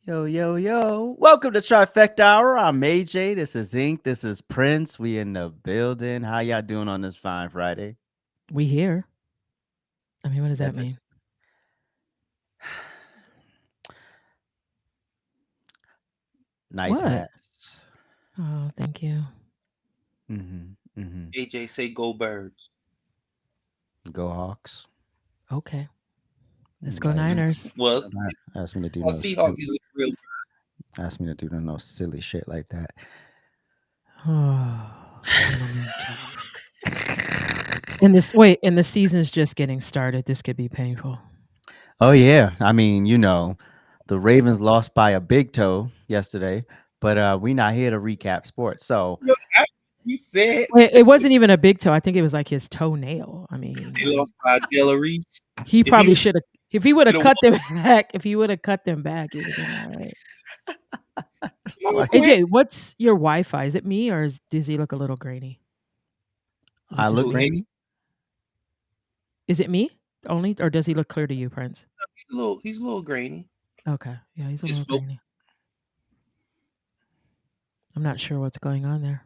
Yo, yo, yo. Welcome to Trifecta Hour. I'm AJ. This is Ink. This is Prince. We in the building. How y'all doing on this fine Friday? We here. I mean, what does that That's it. mean? Nice What? hats. Oh, thank you. Mm-hmm. AJ say go birds. Go Hawks. Okay. Let's go Like, Niners. Well, ask me to do a no Seahawk silly, is a real ask me to do no silly shit like that. Oh, little moonshine. And the season's just getting started. This could be painful. Oh yeah. I mean, the Ravens lost by a big toe yesterday, but we not here to recap sports. So real. You said Wait, it wasn't even a big toe. I think it was like his toenail. I mean, they lost by Della Reese. he If he probably would should have. If he would have have cut won, them back, if he would have cut them back, he would have been all right. come on, like, Quinn. AJ, what's your Wi-Fi? Is it me or does he look a little grainy? Is it I just look Who, me? grainy. Is it me only, or does he look clear to you, Prince? he's a little grainy. Okay, yeah, he's a little Just focus. grainy. I'm not sure what's going on there.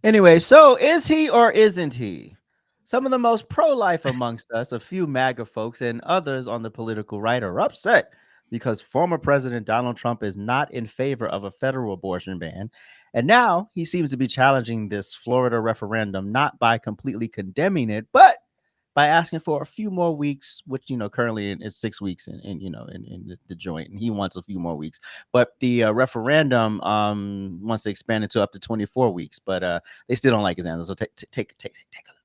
Anyway, so is he or isn't he? Some of the most pro life amongst us, a few MAGA folks, and others on the political right are upset because former President Donald Trump is not in favor of a federal abortion ban. And now he seems to be challenging this Florida referendum, not by completely condemning it, but by asking for a few more weeks, which currently it's 6 weeks in the joint, and he wants a few more weeks. But the referendum wants to expand it to up to 24 weeks, but they still don't like his answer. So take a look.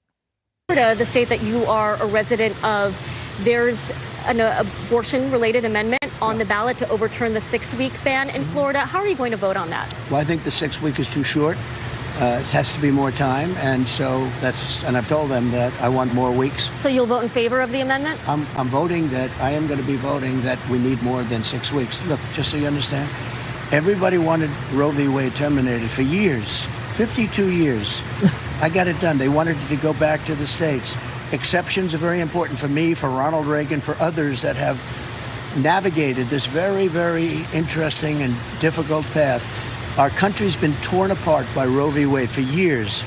Florida, the state that you are a resident of, there's an abortion-related amendment on the ballot to overturn the 6-week ban in Florida. How are you going to vote on that? Well, I think the 6 week is too short. It has to be more time, and so and I've told them that I want more weeks. So you'll vote in favor of the amendment? I am going to be voting that we need more than 6 weeks. Look, just so you understand, everybody wanted Roe v. Wade terminated for years, 52 years. I got it done. They wanted it to go back to the states. Exceptions are very important for me, for Ronald Reagan, for others that have navigated this very, very interesting and difficult path. Our country's been torn apart by Roe v. Wade for years.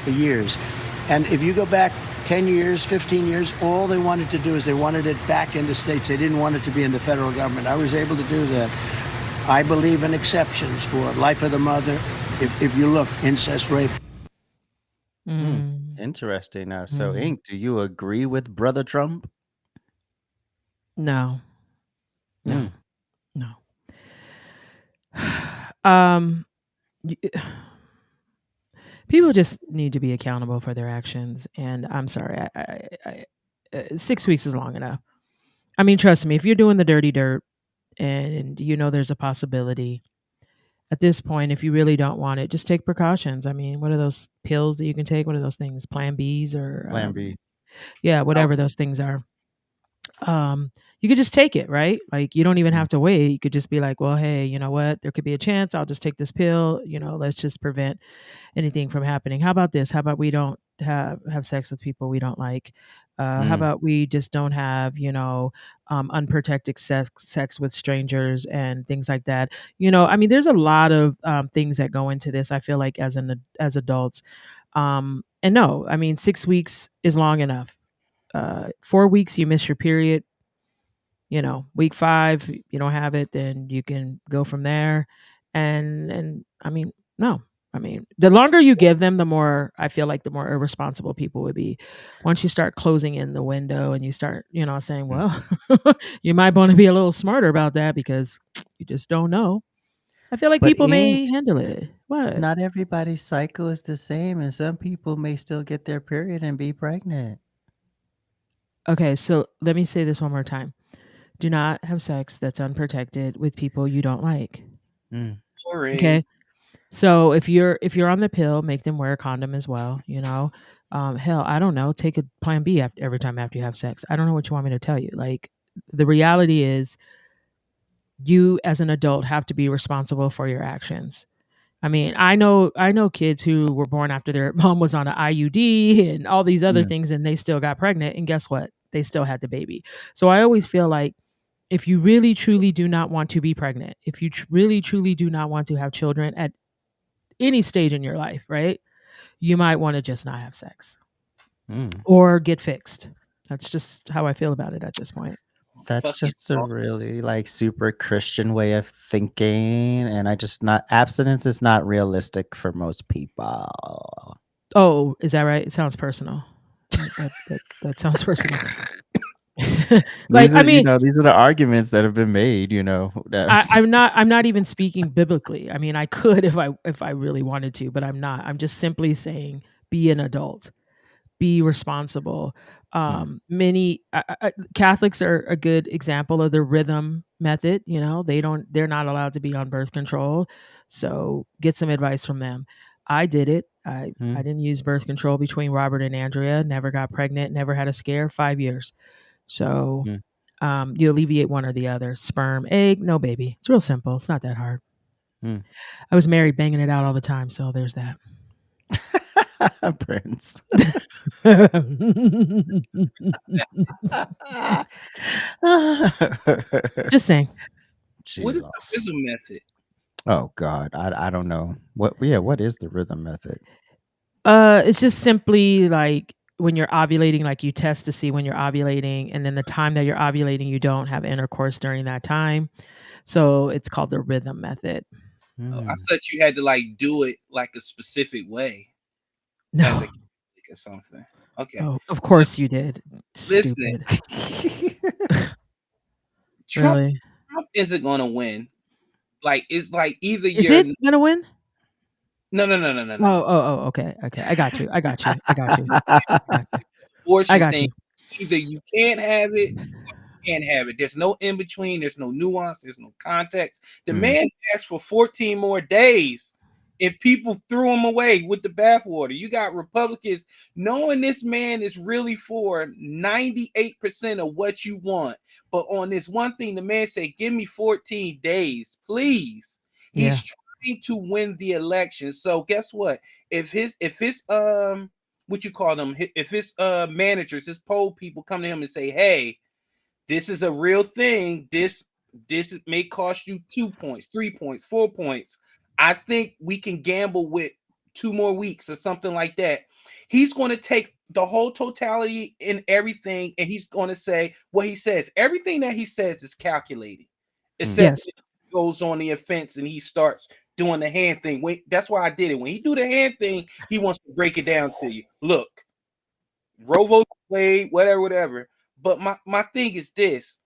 And if you go back 10 years, 15 years, all they wanted to do is they wanted it back in the states. They didn't want it to be in the federal government. I was able to do that. I believe in exceptions for life of the mother. If you look, incest, rape. Interesting. So, Ink, do you agree with Brother Trump? No, Mm. no. um, people just need to be accountable for their actions, and I'm sorry, 6 weeks is long enough. I mean, trust me, if you're doing the dirty dirt and there's a possibility at this point, if you really don't want it, just take precautions. I mean, what are those pills that you can take? What are those things? Plan Bs or Plan B. yeah, whatever those things are. You could just take it, right? Like you don't even have to wait. You could just be like, well, hey, you know what? There could be a chance. I'll just take this pill. Let's just prevent anything from happening. How about this? How about we don't have sex with people we don't like? How about we just don't have unprotected sex with strangers and things like that? I mean, there's a lot of things that go into this. I feel like as adults, and no, I mean 6 weeks is long enough. 4 weeks you miss your period, week 5 you don't have it, then you can go from there. And I mean, no, I mean, the longer you give them, the more I feel like the more irresponsible people would be. Once you start closing in the window and you start saying, well, you might want to be a little smarter about that because you just don't know. I feel like But people Ink, may handle it. What? not everybody's cycle is the same, and some people may still get their period and be pregnant. Okay, so let me say this one more time. Do not have sex that's unprotected with people you don't like. Mm. Boring. Okay. So if you're on the pill, make them wear a condom as well. Hell, I don't know. Take a Plan B every time after you have sex. I don't know what you want me to tell you. Like, the reality is, you as an adult have to be responsible for your actions. I mean, I know kids who were born after their mom was on an IUD and all these other Mm. things, and they still got pregnant. And guess what? They still had the baby. So I always feel like, if you really truly do not want to be pregnant, if you really truly do not want to have children at any stage in your life, right? You might want to just not have sex Mm. or get fixed. That's just how I feel about it at this point. That's Fucking just a really like super Christian way of thinking, and I just not abstinence is not realistic for most people. Oh, is that right? It sounds personal. That sounds personal. Like, These I are, mean, these are the arguments that have been made, I, that I'm not even speaking biblically. I mean, I could if I really wanted to, but I'm not. I'm just simply saying, be an adult, be responsible. Mm. Many Catholics are a good example of the rhythm method. They're not allowed to be on birth control, so get some advice from them. I did it. I Mm. didn't use birth control between Robert and Andrea. Never got pregnant. Never had a scare. 5 years. So Mm. you alleviate one or the other. Sperm, egg, no baby. It's real simple. It's not that hard. Mm. I was married, banging it out all the time, so there's that. Prince. Just saying. What is the Jesus. rhythm method? Oh God, I don't know what. Yeah, what is the rhythm method? It's just simply like when you're ovulating, like you test to see when you're ovulating, and then the time that you're ovulating, you don't have intercourse during that time. So it's called the rhythm method. Oh, I Mm. thought you had to like do it like a specific way as a No. Catholic or something. Okay. Oh, of Look, course you did. listening. Stupid. Trump Really? Trump isn't gonna win. Like it's like either Is you're it gonna win? no no no no no no Oh, no. oh, oh, okay, okay. I got you. I got you. I got you. I got you. I Abortion got thing. you. Either you can't have it, can't have it. There's no in between. There's no nuance. There's no context. The Mm. man asked for 14 more days, and people threw him away with the bathwater. You got Republicans knowing this man is really for 98% of what you want, but on this one thing, the man said, "Give me 14 days, please." Yeah. He's trying to win the election. So guess what? If his what you call them, if his managers, his poll people come to him and say, "Hey, this is a real thing. This may cost you 2 points, 3 points, 4 points. I think we can gamble with 2 more weeks or something like that." He's going to take the whole totality in everything, and he's going to say what he says. Everything that he says is calculated, Mm. except Yes. when he goes on the offense and he starts doing the hand thing. That's why I did it. When he do the hand thing, he wants to break it down to you. Look, Rovo Wade, whatever, whatever. But my thing is this: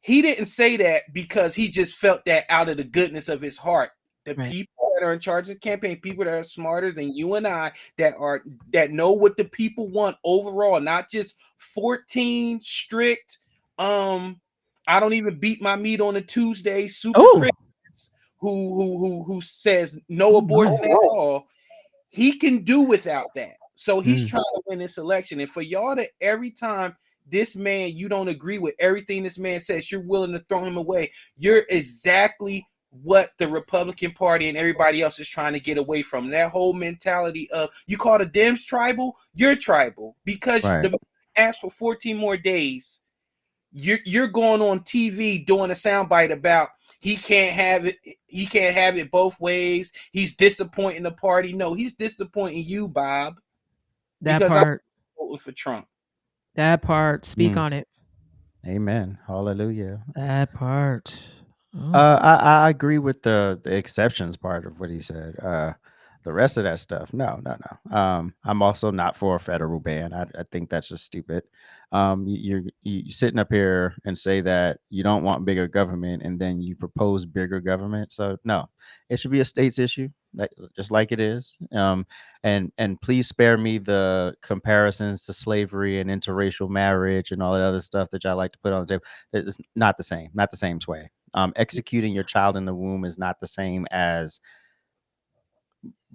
he didn't say that because he just felt that out of the goodness of his heart. The Right. people that are in charge of the campaign, people that are smarter than you and I, that know what the people want overall, not just 14 strict. I don't even beat my meat on a Tuesday. Super Oh. Christians who says no Oh abortion no. at all. He can do without that. So he's Mm. trying to win this election. And for y'all to every time this man, you don't agree with everything this man says, you're willing to throw him away. You're exactly what the Republican Party and everybody else is trying to get away from. That whole mentality of you call the Dems tribal, you're tribal because Right. the man asked for 14 more days. You're going on TV doing a soundbite about he can't have it. He can't have it both ways. He's disappointing the party. No, he's disappointing you, Bob, That because I'm part. voting for Trump. That part. Speak Mm. on it. Amen. Hallelujah. That part. Oh. I agree with the exceptions part of what he said. The rest of that stuff, no, no, no. I'm also not for a federal ban. I think that's just stupid. You're sitting up here and say that you don't want bigger government, and then you propose bigger government. So no, it should be a state's issue, just like it is. And please spare me the comparisons to slavery and interracial marriage and all that other stuff that y'all like to put on the table. It's not the same, not the same way. Executing your child in the womb is not the same as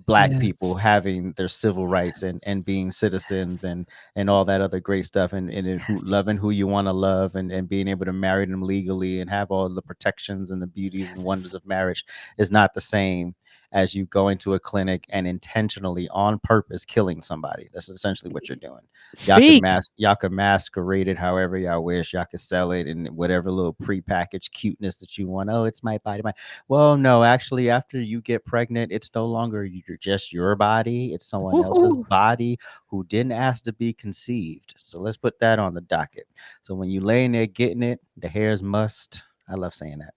Black people Yes. having their civil rights and Yes. being citizens and all that other great stuff, and who loving Yes. who you want to love, and being able to marry them legally and have all the protections and the beauties and wonders Yes. of marriage is not the same as you going to a clinic and intentionally on purpose killing somebody. That's essentially what you're doing. Speak. Y'all can masquerade it however y'all wish. Y'all can sell it in whatever little prepackaged cuteness that you want. Oh, it's my body, my well, no, actually, after you get pregnant, it's no longer just your body. It's someone else's Woo-hoo. body who didn't ask to be conceived. So let's put that on the docket. So when you laying there getting it, the hairs must. I love saying that.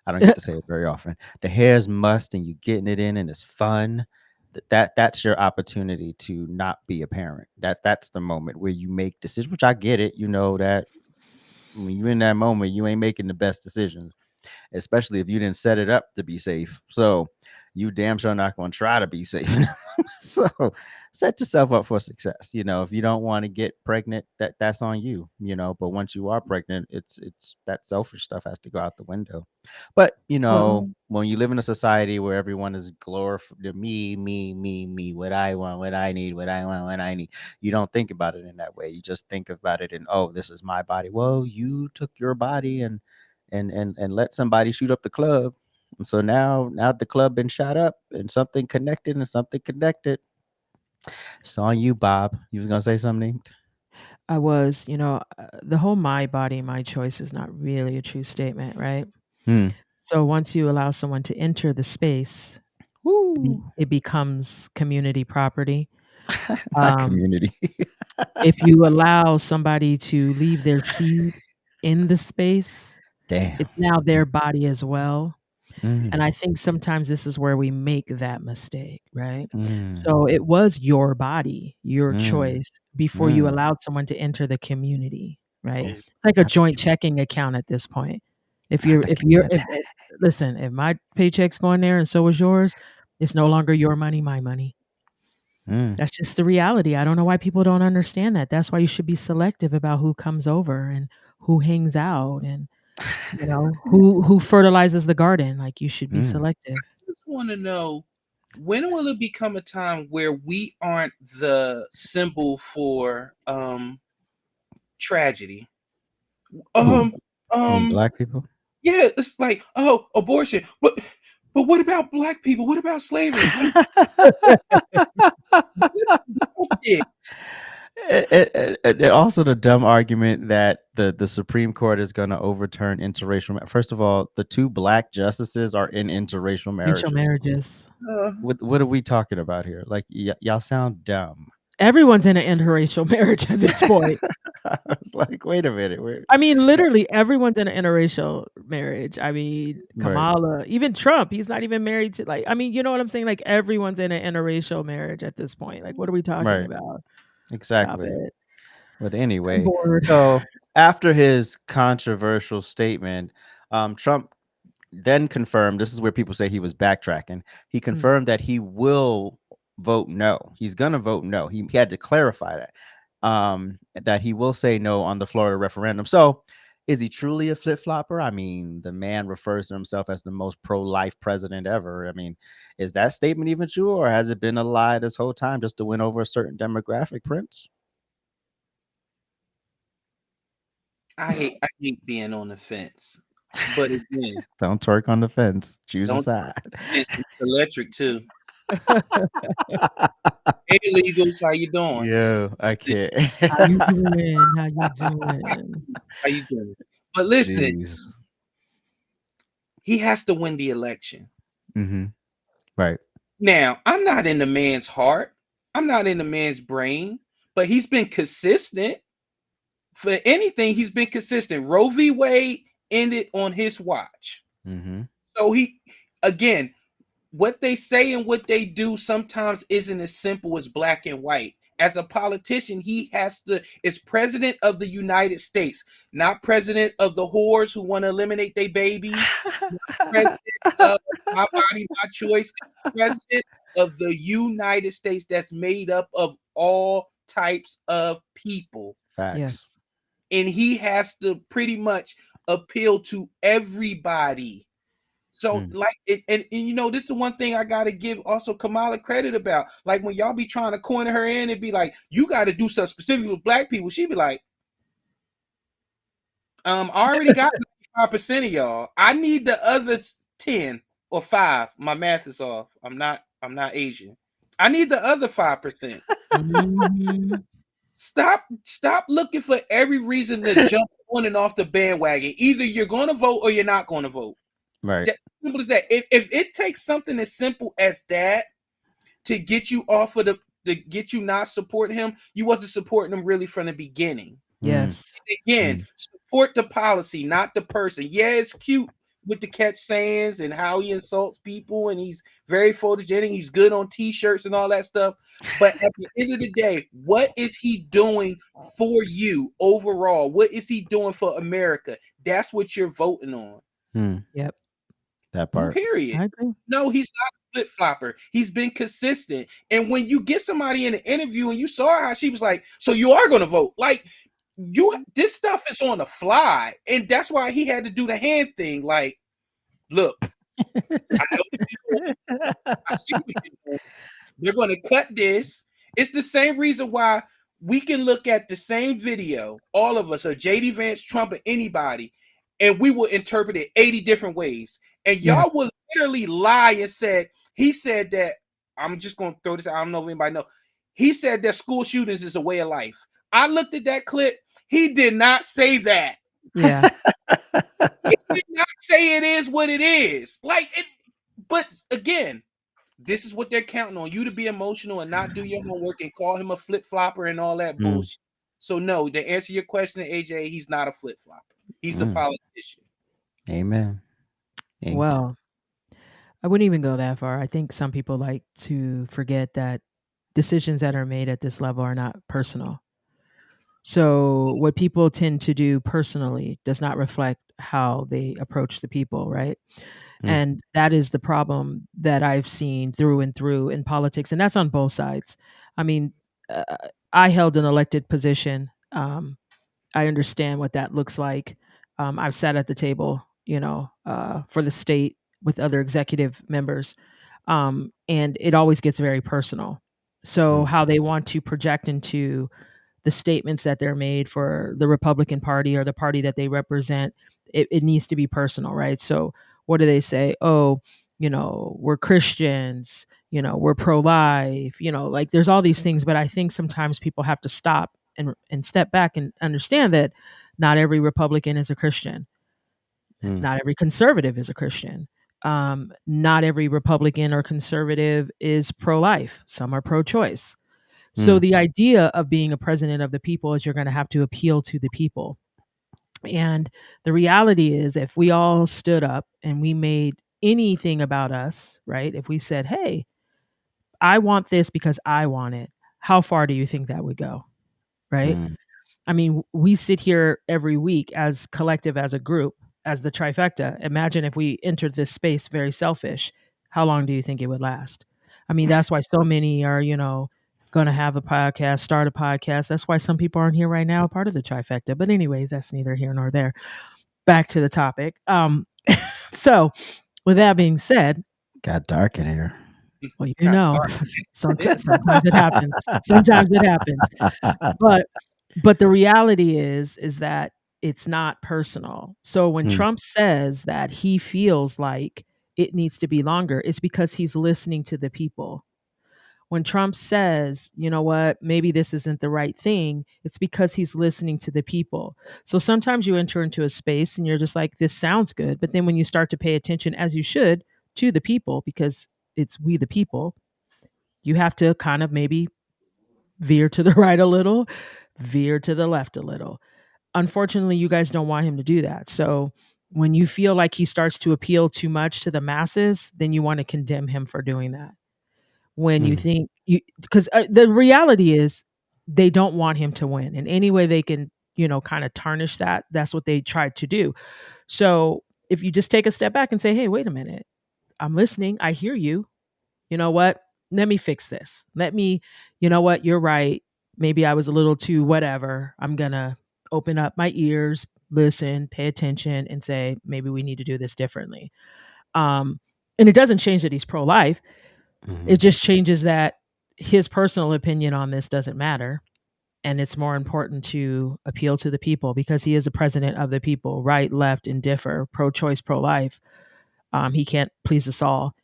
I don't get to say it very often. The hairs must, and you getting it in, and it's fun. That's your opportunity to not be a parent. That's the moment where you make decisions. Which I get it. You know that when you're in that moment, you ain't making the best decisions, especially if you didn't set it up to be safe. So you damn sure not going to try to be safe. So set yourself up for success. If you don't want to get pregnant, that's on you. But once you are pregnant, it's that selfish stuff has to go out the window. But Well, when you live in a society where everyone is glorified, me, me, me, me, what I want, what I need, what I want, what I need, you don't think about it in that way. You just think about it in, oh, this is my body. Well, you took your body and let somebody shoot up the club. And so now the club been shot up and something connected and something connected. It's on you, Bob. You was gonna say something? I was, the whole my body, my choice is not really a true statement, right? Hmm. So once you allow someone to enter the space, Woo. it becomes community property. Not Um, community. if you allow somebody to leave their seed in the space, Damn. it's now their body as well. And Mm, I think sometimes this is where we make that mistake, right? mm, So it was your body, your mm, choice before you mm. allowed someone to enter the community, right? Oh, It's like a not the joint checking account at this point. If not you're, the if you're, consent. if listen, if my paycheck's going there and so is yours, it's no longer your money, my money. Mm. That's just the reality. I don't know why people don't understand that. That's why you should be selective about who comes over and who hangs out and who fertilizes the garden. Like you should be Mm. selective. Just want to know, when will it become a time where we aren't the symbol for tragedy? Who? Um, You mean um, Black people? yeah, it's like, oh, abortion, but what about Black people? What about slavery? Like, what did? And also the dumb argument that the Supreme Court is going to overturn interracial. First of all, the two Black justices are in interracial Racial marriages. marriages. Uh, What are we talking about here? Like y'all sound dumb. Everyone's in an interracial marriage at this point. I was like, wait a minute, I mean, literally everyone's in an interracial marriage. I mean, right, Kamala, even Trump, he's not even married to like, I mean, you know what I'm saying? Like everyone's in an interracial marriage at this point. Like, what are we talking right, about? Stop exactly. it. But I'm anyway, bored. so after his controversial statement, Trump then confirmed, this is where people say he was backtracking. He Mm. confirmed that he will vote no. He's going to vote no. He had to clarify that he will say no on the Florida referendum. So is he truly a flip-flopper? I mean, the man refers to himself as the most pro-life president ever. I mean, is that statement even true, or has it been a lie this whole time just to win over a certain demographic, Prince? I hate being on the fence, but again, Don't twerk on the fence. Choose a don't side. it's electric too. Hey, legals, how you doing? Yo, I can't. How you doing? How you doing? How you doing? But listen, Jeez. he has to win the election. Mm-hmm. Right. Now, I'm not in the man's heart. I'm not in the man's brain, but he's been consistent. For anything, he's been consistent. Roe v. Wade ended on his watch. Mm-hmm. So he, again, what they say and what they do sometimes isn't as simple as black and white. As a politician, he has to is president of the United States, not president of the whores who want to eliminate their babies, not president of my body, my choice, president of the United States that's made up of all types of people. Facts. Yes. And he has to pretty much appeal to everybody. So like and you know, this is the one thing I gotta give also Kamala credit about. Like when y'all be trying to corner her in and be like, you gotta do something specific with black people, she'd be like, I already got 5% of y'all. I need the other 10 or 5. My math is off. I'm not Asian. I need the other 5%. Mhm. Stop looking for every reason to jump on and off the bandwagon. Either you're gonna vote or you're not gonna vote. Right. That simple as that. If it takes something as simple as that to get you off of to get you not supporting him, you wasn't supporting him really from the beginning. Yes. Again, support the policy, not the person. Yeah, it's cute with the catch sayings and how he insults people, and he's very photogenic. He's good on t-shirts and all that stuff. But at the end of the day, what is he doing for you overall? What is he doing for America? That's what you're voting on. Yep. That part. Period. I agree. No, he's not a flip flopper. He's been consistent. And when you get somebody in an interview and you saw how she was like, so you are going to vote. Like, this stuff is on the fly. And that's why he had to do the hand thing. Like, look, I know what you're doing. I see what you're doing. They're going to cut this. It's the same reason why we can look at the same video, all of us, or JD Vance, Trump, or anybody, and we will interpret it 80 different ways. And Yeah. y'all will literally lie and he said that, I'm just going to throw this out. I don't know if anybody know. He said that school shootings is a way of life. I looked at that clip. He did not say that. Yeah. He did not say it is what it is. But again, this is what they're counting on, you to be emotional and not do your homework and call him a flip flopper and all that bullshit. So no, to answer your question, AJ, he's not a flip flopper. He's a politician. Amen. Inked. Well, I wouldn't even go that far. I think some people like to forget that decisions that are made at this level are not personal. So what people tend to do personally does not reflect how they approach the people, right? And that is the problem that I've seen through and through in politics, and that's on both sides. I mean, uh, I held an elected position. I understand what that looks like. I've sat at the table, for the state with other executive members, and it always gets very personal. So how they want to project into the statements that they're made for the Republican Party or the party that they represent, it needs to be personal, right? So what do they say? Oh, we're Christians, we're pro-life, like there's all these things, but I think sometimes people have to stop and step back and understand that not every Republican is a Christian. Not every conservative is a Christian. Not every Republican or conservative is pro-life. Some are pro-choice. So the idea of being a president of the people is you're going to have to appeal to the people. And the reality is, if we all stood up and we made anything about us, right? If we said, hey, I want this because I want it, how far do you think that would go? Right? I mean, we sit here every week as collective, as a group, as the trifecta. Imagine if we entered this space very selfish. How long do you think it would last? I mean, that's why so many are, going to have a podcast, start a podcast. That's why some people aren't here right now, part of the trifecta. But anyways, that's neither here nor there. Back to the topic. So with that being said, Got dark in here. well, Got dark. sometimes it happens. Sometimes it happens. But the reality is that it's not personal. So when Trump says that he feels like it needs to be longer, it's because he's listening to the people. When Trump says, you know what, maybe this isn't the right thing, it's because he's listening to the people. So sometimes you enter into a space and you're just like, this sounds good. But then when you start to pay attention, as you should, to the people, because it's we the people, you have to kind of maybe veer to the right a little, veer to the left a little. Unfortunately, you guys don't want him to do that. So When you feel like he starts to appeal too much to the masses, then you want to condemn him for doing that. When you think you, because the reality is they don't want him to win in any way they can, kind of tarnish that. That's what they tried to do. So if you just take a step back and say, hey, wait a minute, I'm listening, I hear you. You know what? Let me fix this. Let me, you know what? You're right. Maybe I was a little too whatever. I'm going to open up my ears, listen, pay attention, and say, maybe we need to do this differently. And it doesn't change that he's pro life. It just changes that his personal opinion on this doesn't matter. And it's more important to appeal to the people because he is a president of the people, right, left, and differ, pro choice, pro life. He can't please us all.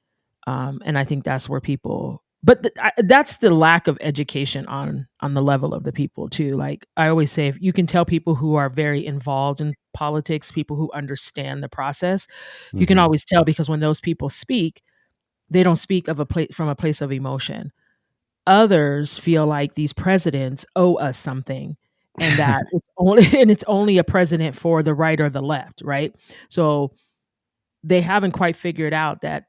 And I think that's where people, but that's the lack of education on the level of the people too. Like I always say, if you can tell people who are very involved in politics, people who understand the process, you can always tell because when those people speak, they don't speak of from a place of emotion. Others feel like these presidents owe us something, and that it's only and it's only a president for the right or the left, right? So they haven't quite figured out that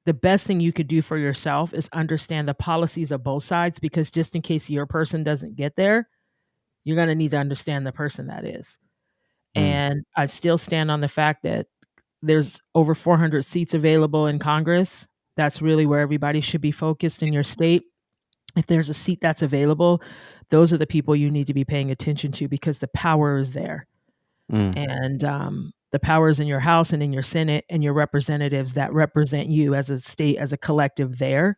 the best thing you could do for yourself is understand the policies of both sides, because just in case your person doesn't get there, you're going to need to understand the person that is. And I still stand on the fact that there's over 400 seats available in Congress. That's really where everybody should be focused in your state. If there's a seat that's available, those are the people you need to be paying attention to because the power is there. And the power is in your House and in your Senate and your representatives that represent you as a state, as a collective there.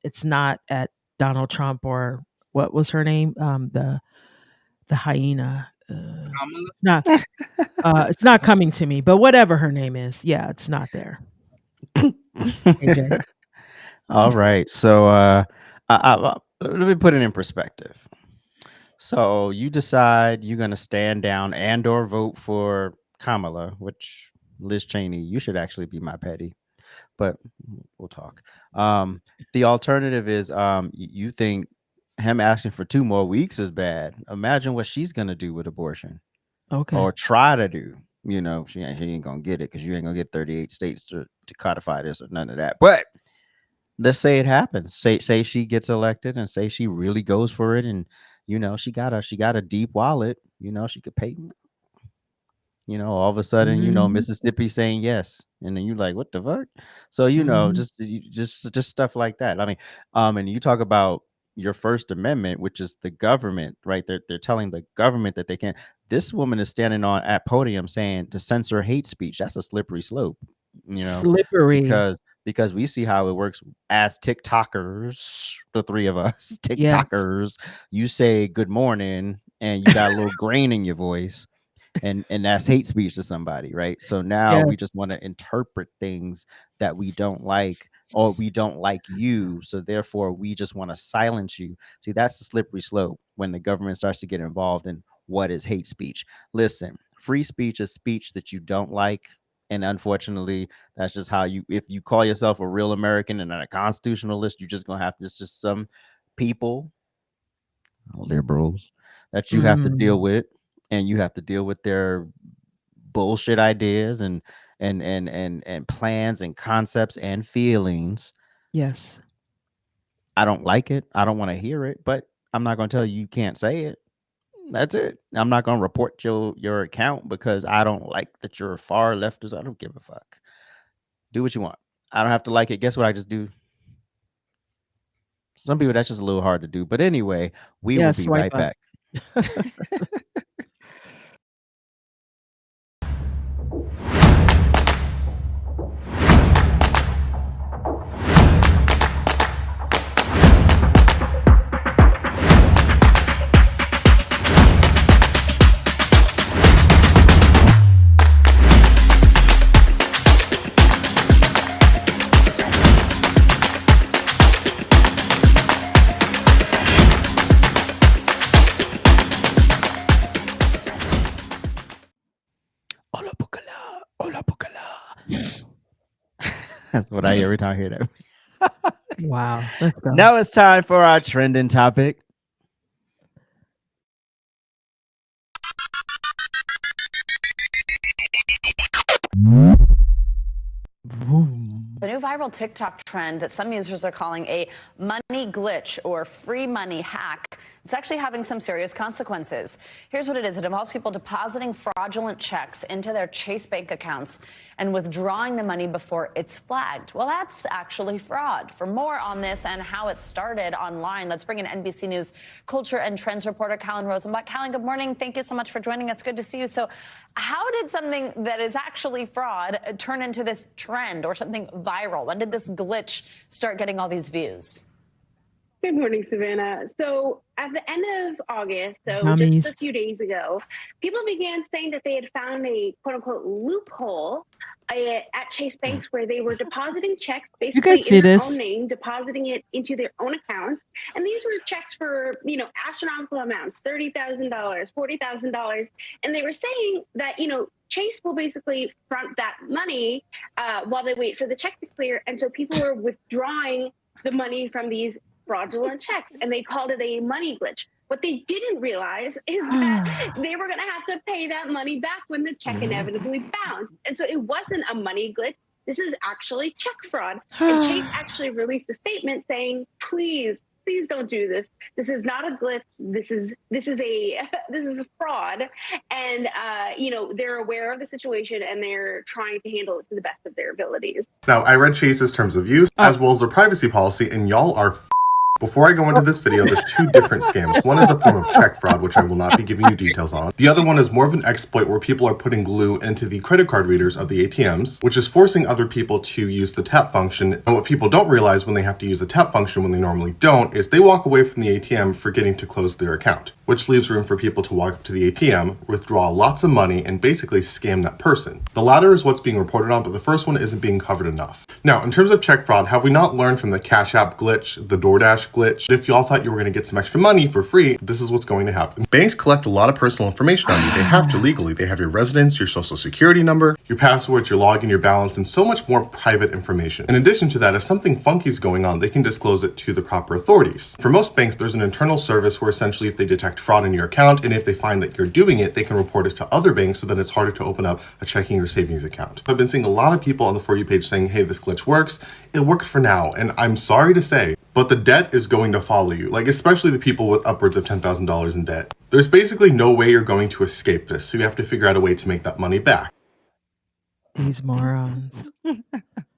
It's not at Donald Trump or what was her name? The hyena. It's not coming to me, but whatever her name is, yeah, it's not there. AJ. All right. So let me put it in perspective. So you decide you're going to stand down and or vote for Kamala, which Liz Cheney, you should actually be my petty, but we'll talk. The alternative is you think him asking for 2 more weeks is bad. Imagine what she's going to do with abortion Okay. or try to do. She ain't going to get it because you ain't going to get 38 states to codify this or none of that. But let's say it happens. Say she gets elected and say she really goes for it, and she got a deep wallet. She could pay. All of a sudden, Mhm. Mississippi saying yes, and then you like, what the fuck? So Mhm. just stuff like that. I mean, and you talk about your First Amendment, which is the government, right? They're telling the government that they can't. This woman is standing on at podium saying to censor hate speech. That's a slippery slope, Slippery. because we see how it works as TikTokers, the three of us, Yes. TikTokers. You say good morning, and you got a little grain in your voice and that's hate speech to somebody, right? So now we just Yes. want to interpret things that we don't like, or we don't like you, so therefore we just want to silence you. See, that's the slippery slope when the government starts to get involved in what is hate speech. Listen, free speech is speech that you don't like, and unfortunately that's just how you, if you call yourself a real American and a constitutionalist, you're just gonna have to, it's just some people, liberals, that you have to deal Mm. with, and you have to deal with their bullshit ideas and plans and concepts and feelings. Yes. I don't like it. I don't want to hear it, but I'm not going to tell you you can't say it. That's it. I'm not going to report your account because I don't like that you're far leftist. I don't give a fuck. Do what you want. I don't have to like it. Guess what I just do? Some people that's just a little hard to do. But anyway, we Yeah, will be swipe right up. back. Hola, Bukala. Hola, Bukala. That's what I hear every time I hear that. Wow. Let's go. Now it's time for our trending topic. new viral TikTok trend that some users are calling a money glitch or free money hack. It's actually having some serious consequences. Here's what it is. It involves people depositing fraudulent checks into their Chase bank accounts and withdrawing the money before it's flagged. Well, that's actually fraud. For more on this and how it started online, let's bring in NBC News culture and trends reporter Callan Rosenbach. Callan, good morning. Thank you so much for joining us. Good to see you. So how did something that is actually fraud turn into this trend or something viral? When did this glitch start getting all these views? Good morning, Savannah. So at the end of August, so just a few days ago, people began saying that they had found a quote unquote loophole at Chase banks where they were depositing checks basically in their own name, depositing it into their own accounts. And these were checks for, astronomical amounts, $30,000, $40,000. And they were saying that, Chase will basically front that money while they wait for the check to clear. And so people were withdrawing the money from these fraudulent checks, and they called it a money glitch. What they didn't realize is that they were going to have to pay that money back when the check inevitably bounced. And so it wasn't a money glitch. This is actually check fraud. And Chase actually released a statement saying, please don't do this. This is not a glitch. This is a fraud. And they're aware of the situation and they're trying to handle it to the best of their abilities. Now, I read Chase's terms of use as well as their privacy policy, and y'all are Before I go into this video, there's two different scams. One is a form of check fraud, which I will not be giving you details on. The other one is more of an exploit where people are putting glue into the credit card readers of the ATMs, which is forcing other people to use the tap function. And what people don't realize when they have to use the tap function when they normally don't is they walk away from the ATM forgetting to close their account, which leaves room for people to walk up to the ATM, withdraw lots of money, and basically scam that person. The latter is what's being reported on, but the first one isn't being covered enough. Now, in terms of check fraud, have we not learned from the Cash App glitch, the DoorDash glitch? If y'all thought you were going to get some extra money for free, this is what's going to happen. Banks collect a lot of personal information on you. They have to legally. They have your residence, your social security number, your passwords, your login, your balance, and so much more private information. In addition to that, if something funky is going on, they can disclose it to the proper authorities. For most banks, there's an internal service where essentially if they detect fraud in your account and if they find that you're doing it, they can report it to other banks so that it's harder to open up a checking or savings account. I've been seeing a lot of people on the For You page saying, hey, this glitch works. It worked for now, and I'm sorry to say, but the debt is going to follow you, like especially the people with upwards of $10,000 in debt. There's basically no way you're going to escape this, so you have to figure out a way to make that money back. These morons.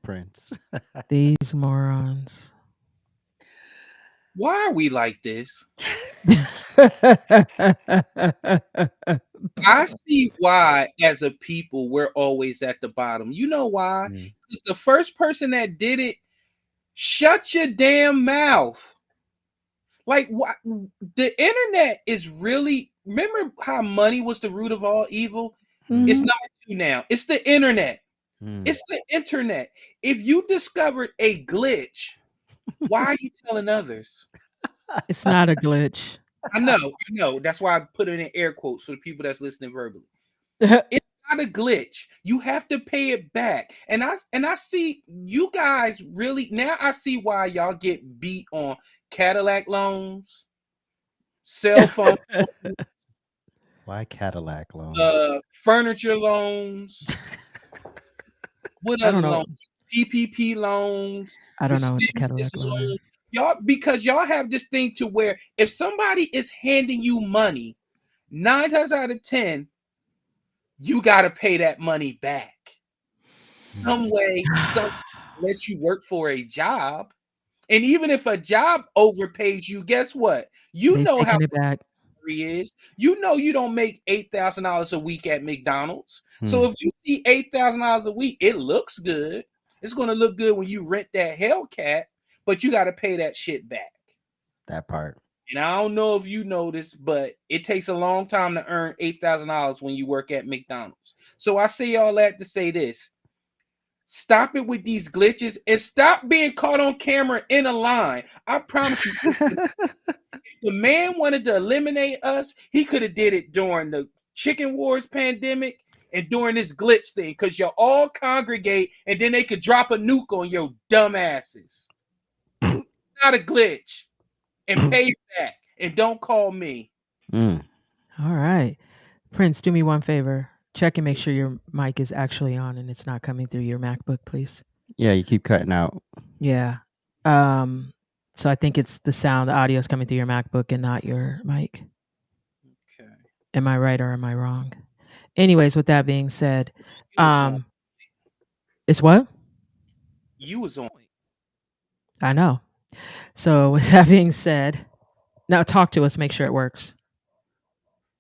Prince. These morons. Why are we like this? I see why, as a people, we're always at the bottom. You know why? Because the first person that did it, shut your damn mouth. Like, what? The internet is really, remember how money was the root of all evil? It's number 2 now. It's the internet. It's the internet. If you discovered a glitch, why are you telling others? It's not a glitch. I know. That's why I put it in air quotes for the people that's listening verbally. It's not a glitch. You have to pay it back. And I see you guys really, now I see why y'all get beat on Cadillac loans, cell phone loans, Why Cadillac loans? furniture loans. What other loans? PPP loans. I don't know what the Cadillac loan is. Y'all, because y'all have this thing to where if somebody is handing you money, 9 times out of 10, you got to pay that money back. Some way, unless you work for a job. And even if a job overpays you, guess what? You know how it back. Is. You know you don't make $8,000 a week at McDonald's. So if you see $8,000 a week, it looks good. It's going to look good when you rent that Hellcat, but you got to pay that shit back. That part. And I don't know if you noticed, but it takes a long time to earn $8,000 when you work at McDonald's. So I say all that to say this. Stop it with these glitches and stop being caught on camera in a line. I promise you, if the man wanted to eliminate us, he could have did it during the Chicken Wars pandemic and during this glitch thing, because you all congregate and then they could drop a nuke on your dumb asses. Not a glitch. And pay it back. And don't call me. All right. Prince, do me one favor. Check and make sure your mic is actually on and it's not coming through your MacBook, please. Yeah, you keep cutting out. Yeah. So I think it's the sound, the audio is coming through your MacBook and not your mic. Okay. Am I right or am I wrong? Anyways, with that being said, it's what? You was on. I know. So with that being said, now talk to us, make sure it works.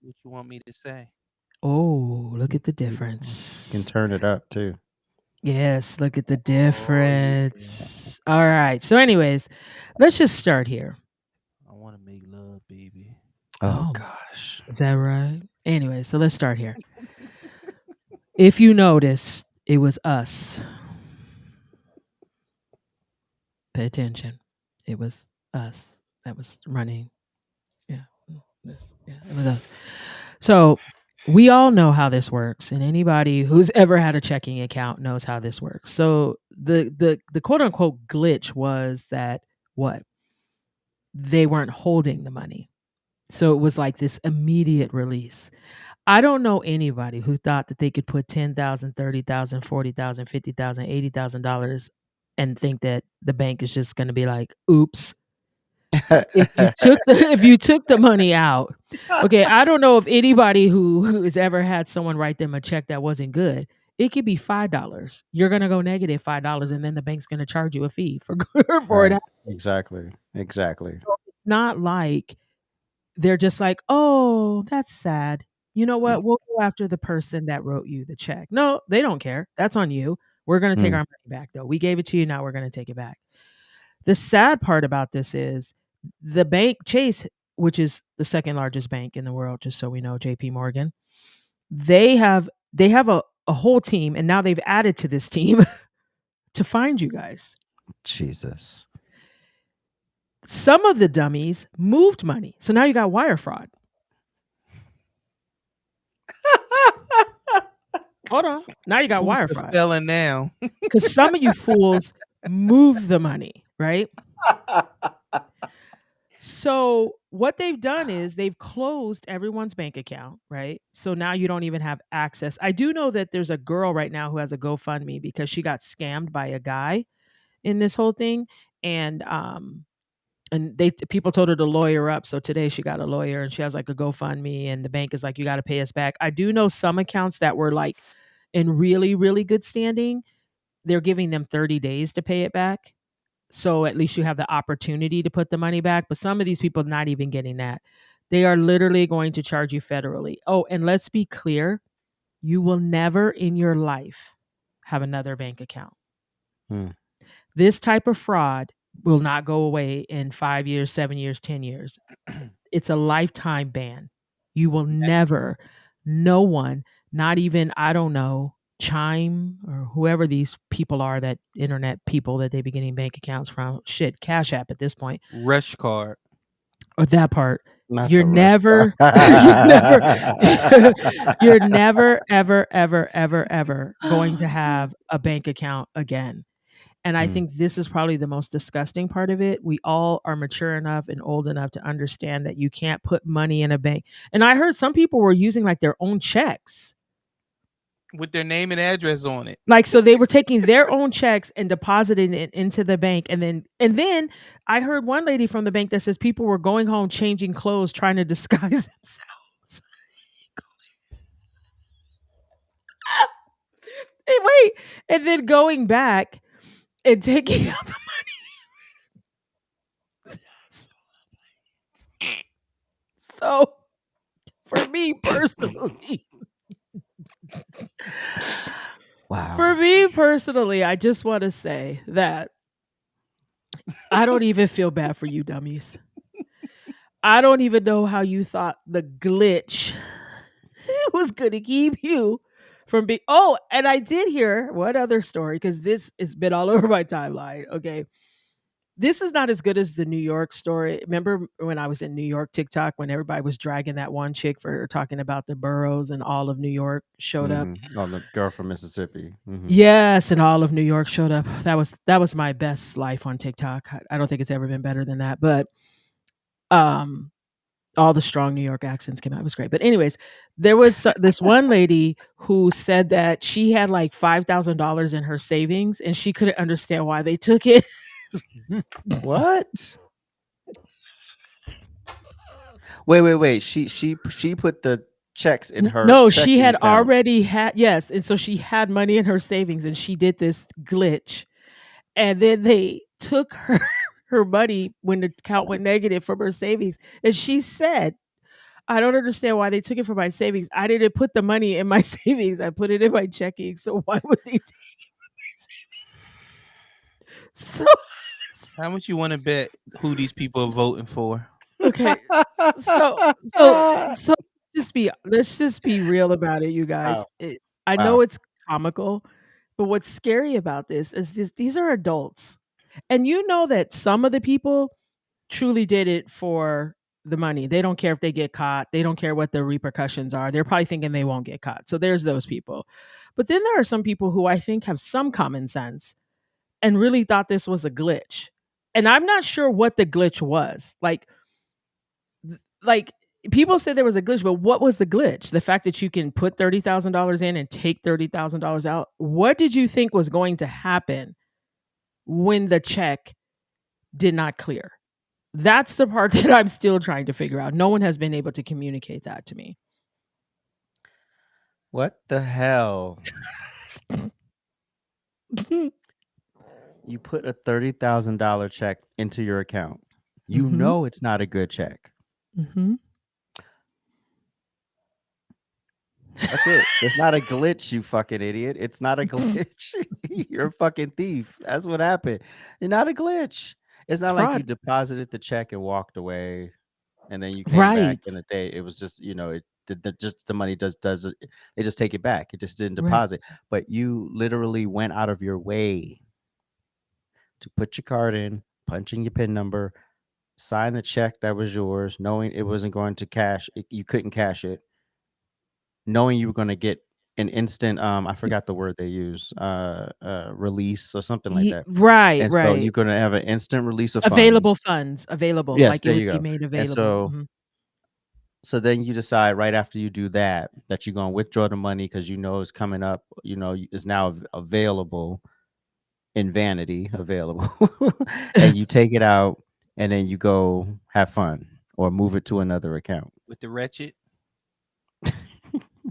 What you want me to say? Oh, look at the You difference. can turn it up too. Yes, look at the difference. All right. So, anyways, let's just start here. I want to make love, baby. Oh gosh. Is that right? Anyway, so let's start here. If you notice, it was us. Pay attention. It was us that was running. Yeah. It was us. So we all know how this works, and anybody who's ever had a checking account knows how this works. So the quote unquote glitch was that what? They weren't holding the money. So it was like this immediate release. I don't know anybody who thought that they could put $10,000, $30,000, $40,000, $50,000, $80,000 and think that the bank is just going to be like, "Oops." If you took the money out. Okay, I don't know if anybody who has ever had someone write them a check that wasn't good. It could be $5. You're going to go negative $5 and then the bank's going to charge you a fee for Right. it. Exactly. It's not like they're just like, "Oh, that's sad. You know what? We'll go after the person that wrote you the check." No, they don't care. That's on you. We're gonna take our money back, though. We gave it to you, now we're gonna take it back. The sad part about this is the bank Chase, which is the second largest bank in the world, just so we know, JP Morgan, they have a whole team, and now they've added to this team to find you guys. Jesus. Some of the dummies moved money. So now you got wire fraud. Hold on. Now you got Who's wire the fraud. felon now? Because some of you fools move the money, right? So what they've done is they've closed everyone's bank account, right? So now you don't even have access. I do know that there's a girl right now who has a GoFundMe because she got scammed by a guy in this whole thing. And people told her to lawyer up. So today she got a lawyer and she has like a GoFundMe, and the bank is like, "You got to pay us back." I do know some accounts that were like in really, really good standing. They're giving them 30 days to pay it back. So at least you have the opportunity to put the money back. But some of these people are not even getting that. They are literally going to charge you federally. Oh, and let's be clear. You will never in your life have another bank account. This type of fraud will not go away in 5 years, 7 years, 10 years. It's a lifetime ban. You will never, no one, not even, I don't know, Chime or whoever these people are, that internet people that they be getting bank accounts from. Shit, Cash App at this point. Rush card. Or that part. Not You're the never, you're never, ever, ever, ever, ever going to have a bank account again. And I think this is probably the most disgusting part of it. We all are mature enough and old enough to understand that you can't put money in a bank. And I heard some people were using like their own checks. With their name and address on it. Like, so they were taking their own checks and depositing it into the bank. And then I heard one lady from the bank that says people were going home, changing clothes, trying to disguise themselves. And wait, and then going back and taking out the money. So for me personally, Wow. for me personally, I just want to say that I don't even feel bad for you dummies. I don't even know how you thought the glitch was going to keep you from being. Oh, and I did hear one other story, because this has been all over my timeline. Okay. This is not as good as the New York story. Remember when I was in New York TikTok, when everybody was dragging that one chick for talking about the boroughs and all of New York showed up? Oh, the girl from Mississippi. Yes, and all of New York showed up. That was my best life on TikTok. I don't think it's ever been better than that. But all the strong New York accents came out. It was great. But anyways, there was this one lady who said that she had like $5,000 in her savings and she couldn't understand why they took it. What? Wait. She put the checks in her No, she checking had account. already had, yes. And so she had money in her savings and she did this glitch. And then they took her money when the account went negative from her savings. And she said, I don't understand why they took it from my savings. I didn't put the money in my savings. I put it in my checking. So why would they take it from my savings? So How much you want to bet who these people are voting for? okay. So let's just be real about it, you guys. Wow. I know Wow. it's comical, but what's scary about this is these are adults. And you know that some of the people truly did it for the money. They don't care if they get caught. They don't care what the repercussions are. They're probably thinking they won't get caught. So there's those people. But then there are some people who I think have some common sense and really thought this was a glitch. And I'm not sure what the glitch was. Like people said there was a glitch, but what was the glitch? The fact that you can put $30,000 in and take $30,000 out. What did you think was going to happen when the check did not clear? That's the part that I'm still trying to figure out. No one has been able to communicate that to me. What the hell? You put a $30,000 check into your account. You know it's not a good check. Mm-hmm. That's it. It's not a glitch, you fucking idiot. It's not a glitch. You're a fucking thief. That's what happened. You're not a glitch. It's not like you Fraud. deposited the check and walked away, and then you came back Right. in a day. It was just, just the money does it. They just take it back. It just didn't Right. deposit. But you literally went out of your way to put your card in, punch in your PIN number, sign a check that was yours, knowing it wasn't going to cash. You couldn't cash it, knowing you were going to get an instant. I forgot the word they use. Release or something like that. Right. And so Right. you're going to have an instant release of funds. Available funds. Available. Yes, Like it there would you be go. made And available. so then you decide right after you do that you're going to withdraw the money because you know it's coming up. You know it's now available in vanity available, and you take it out, and then you go have fun or move it to another account. With the wretched?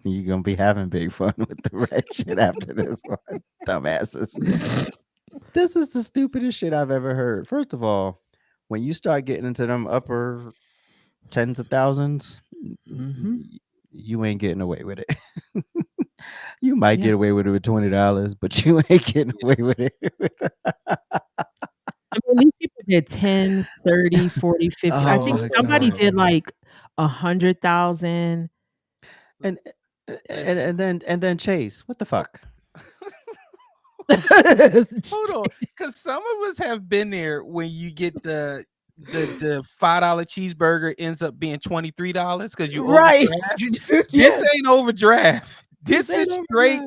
You're gonna be having big fun with the red shit after this one, dumbasses. This is the stupidest shit I've ever heard. First of all, when you start getting into them upper tens of thousands, you ain't getting away with it. You might Yeah. get away with it with $20, but you ain't getting away with it. I mean, these people did 10, 30, 40, 50. I Oh think my somebody god. did like 100,000. And then Chase, what the fuck? Hold on, because some of us have been there when you get the $5 cheeseburger ends up being $23 because you Right. overdraft. Yes. This ain't overdraft. This ain't is straight.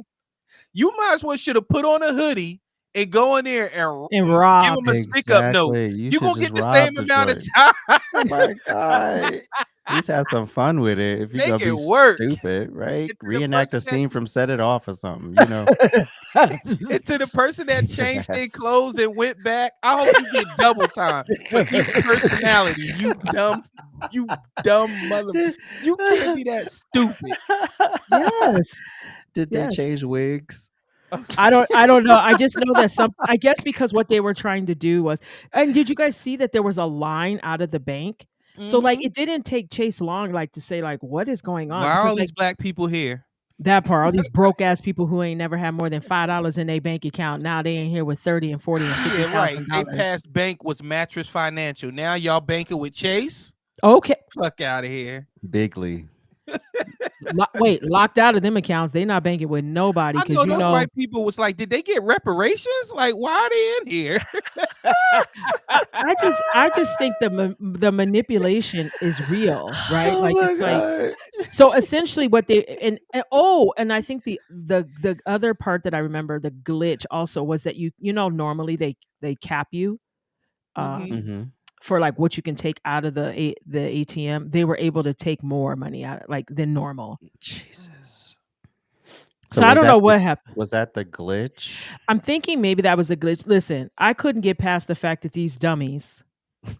You might as well should have put on a hoodie and go in there and give rob. them a stick up note. Exactly. You You're should gonna just get the rob same the amount of joint. time. Oh my god. At least have some fun with it. If you're Make gonna be it work. stupid, right? And to the Reenact a person that scene from Set It Off or something, and to the person that Stupid changed their ass. clothes and went back, I hope you get double time for each personality. You dumb mother. You can't be that stupid. Yes. Did they Yes. change wigs? I don't know. I just know that I guess because what they were trying to do was, and did you guys see that there was a line out of the bank? So like it didn't take Chase long to say what is going on, Why are all because these black people here? that part, all these broke ass people who ain't never had more than $5 in their bank account, now they ain't here with 30 and 40 and Yeah, right. They $50,000. past bank was Mattress Financial. Now y'all banking with Chase? Okay. Fuck out of here. Bigly. Wait, locked out of them accounts. They not banking with nobody I because know those white people was like, did they get reparations? Like, why are they in here? I just think the manipulation is real, right? Oh Like my it's like, god. so essentially what they and I think the other part that I remember, the glitch also was that normally they cap you. Mhm. Mhm. for like what you can take out of the ATM, they were able to take more money out like than normal. Jesus. So I was don't that know the- what happened. Was that the glitch? I'm thinking maybe that was a glitch. Listen, I couldn't get past the fact that these dummies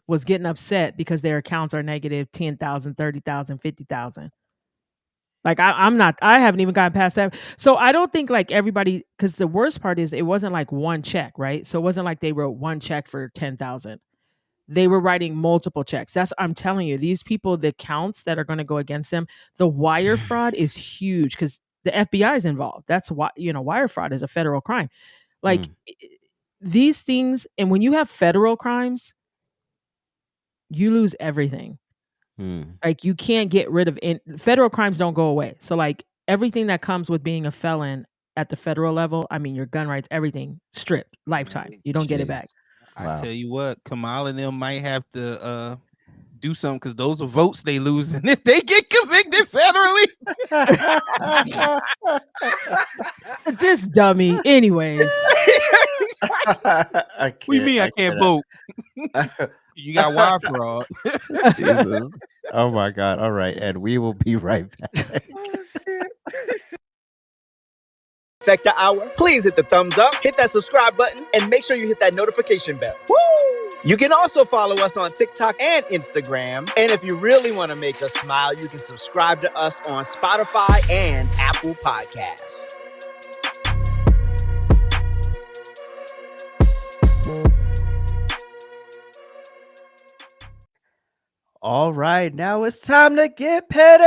was getting upset because their accounts are negative 10,000, 30,000, 50,000. Like I haven't even gotten past that. So I don't think like everybody, because the worst part is it wasn't like one check, right? So it wasn't like they wrote one check for 10,000. They were writing multiple checks. I'm telling you, these people, the counts that are going to go against them, the wire fraud is huge because the FBI is involved. That's why, wire fraud is a federal crime. Like these things, and when you have federal crimes, you lose everything. Like you can't get rid of it. Federal crimes don't go away. So like everything that comes with being a felon at the federal level, I mean your gun rights, everything stripped, lifetime. You don't get it back. I tell you what, Kamal and them might have to do something because those are votes they lose, and if they get convicted federally, this dummy. Anyways, what do you mean I can't vote? You got wire fraud. Jesus. Oh my God. All right, Ed, we will be right back. Oh shit. Trifecta Hour, please hit the thumbs up, hit that subscribe button, and make sure you hit that notification bell. Woo! You can also follow us on TikTok and Instagram. And if you really want to make us smile, you can subscribe to us on Spotify and Apple Podcasts. All right, now it's time to get petty.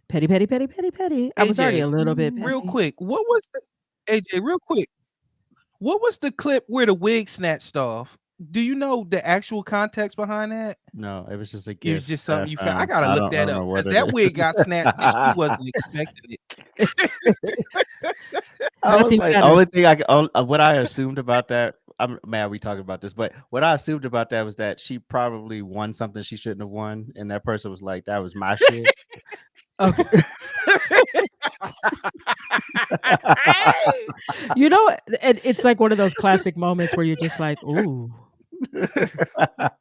petty, petty, petty, petty, petty. I was already a little bit petty. Real quick, what was AJ? Real quick, what was the clip where the wig snatched off? Do you know the actual context behind that? No, it was just a gift. It was just something you found. I found. gotta look that up because that wig got snatched and she wasn't expecting it. What I assumed about that, I'm mad we talking about this, but what I assumed about that was that she probably won something she shouldn't have won, and that person was like, "That was my shit." Okay. You know, it's like one of those classic moments where you're just like, ooh,